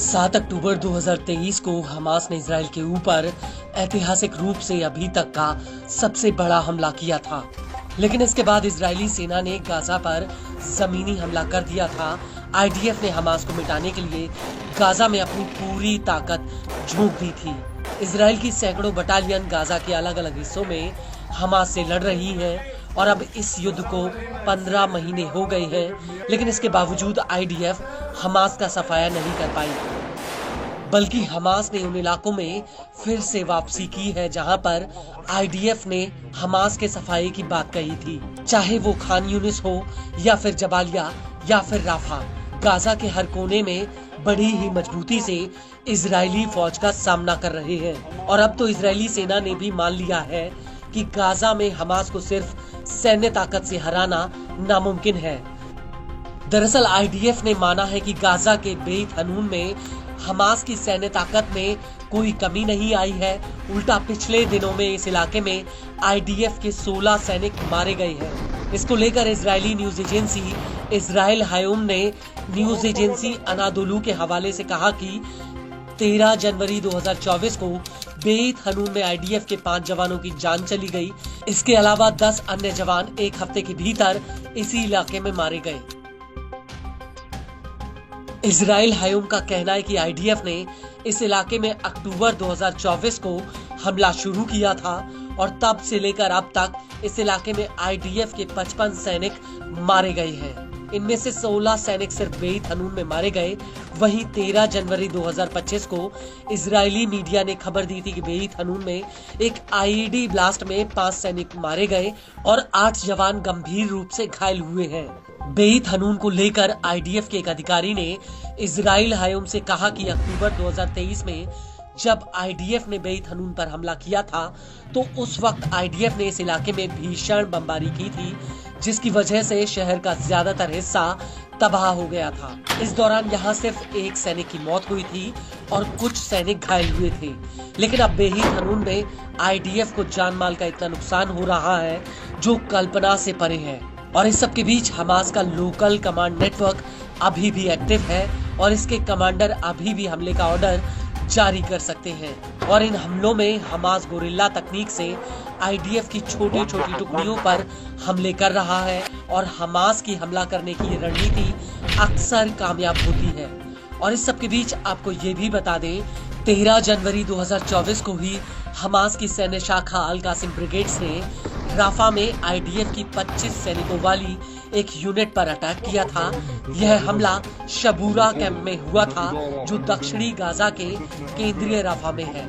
7 अक्टूबर 2023 को हमास ने इजराइल के ऊपर ऐतिहासिक रूप से अभी तक का सबसे बड़ा हमला किया था। लेकिन इसके बाद इजरायली सेना ने गाजा पर जमीनी हमला कर दिया था। आईडीएफ ने हमास को मिटाने के लिए गाजा में अपनी पूरी ताकत झोंक दी थी। इजराइल की सैकड़ों बटालियन गाजा के अलग अलग हिस्सों में हमास से लड़ रही हैं और अब इस युद्ध को 15 महीने हो गए हैं, लेकिन इसके बावजूद आईडीएफ हमास का सफाया नहीं कर पाई, बल्कि हमास ने उन इलाकों में फिर से वापसी की है जहां पर आईडीएफ ने हमास के सफाये की बात कही थी। चाहे वो खान यूनिस हो या फिर जबालिया या फिर राफा, गाजा के हर कोने में बड़ी ही मजबूती से इजरायली फौज का सामना कर रहे हैं। और अब तो इजरायली सेना ने भी मान लिया है कि गाजा में हमास को सिर्फ सैन्य ताकत से हराना नामुमकिन है। दरअसल आईडीएफ ने माना है कि गाजा के बेत हनून में हमास की सैन्य ताकत में कोई कमी नहीं आई है। उल्टा पिछले दिनों में इस इलाके में आईडीएफ के 16 सैनिक मारे गए हैं। इसको लेकर Israeli news agency Israel Hayom ने न्यूज एजेंसी अनादोलू के हवाले से कहा कि 13 जनवरी 2024 को बेत हनून में आईडीएफ के 5 जवानों की जान चली गई। इसके अलावा 10 अन्य जवान एक हफ्ते के भीतर इसी इलाके में मारे गए। इजराइल हायोम का कहना है कि आईडीएफ ने इस इलाके में अक्टूबर 2024 को हमला शुरू किया था और तब से लेकर अब तक इस इलाके में आईडीएफ के 55 सैनिक मारे गए हैं। इनमें से 16 सैनिक सिर्फ बेत हनून में मारे गए। वहीं 13 जनवरी 2025 को इजरायली मीडिया ने खबर दी थी कि बेत हनून में एक आईईडी ब्लास्ट में 5 सैनिक मारे गए और 8 जवान गंभीर रूप से घायल हुए हैं। बेत हनून को लेकर आईडीएफ के एक अधिकारी ने इजराइल हायोम से कहा कि अक्टूबर 2023 में जब आईडीएफ ने बेत हनून पर हमला किया था तो उस वक्त आईडीएफ ने इस इलाके में भीषण बमबारी की थी, जिसकी वजह से शहर का ज्यादातर हिस्सा तबाह हो गया था। इस दौरान यहाँ सिर्फ एक सैनिक की मौत हुई थी और कुछ सैनिक घायल हुए थे। लेकिन अब बेत हनून में आईडीएफ को जान माल का इतना नुकसान हो रहा है जो कल्पना से परे है। और इस सब के बीच हमास का लोकल कमांड नेटवर्क अभी भी एक्टिव है और इसके कमांडर अभी भी हमले का ऑर्डर जारी कर सकते हैं। और इन हमलों में हमास गोरिल्ला तकनीक से आईडीएफ की छोटी छोटी टुकड़ियों पर हमले कर रहा है और हमास की हमला करने की रणनीति अक्सर कामयाब होती है। और इस सब के बीच आपको ये भी बता दें, 13 जनवरी 2024 को ही हमास की सैन्य शाखा अल कासिम ब्रिगेड्स ने राफा में आईडीएफ की 25 सैनिकों वाली एक यूनिट पर अटैक किया था। यह हमला शबूरा कैंप में हुआ था जो दक्षिणी गाजा के केंद्रीय राफा में है।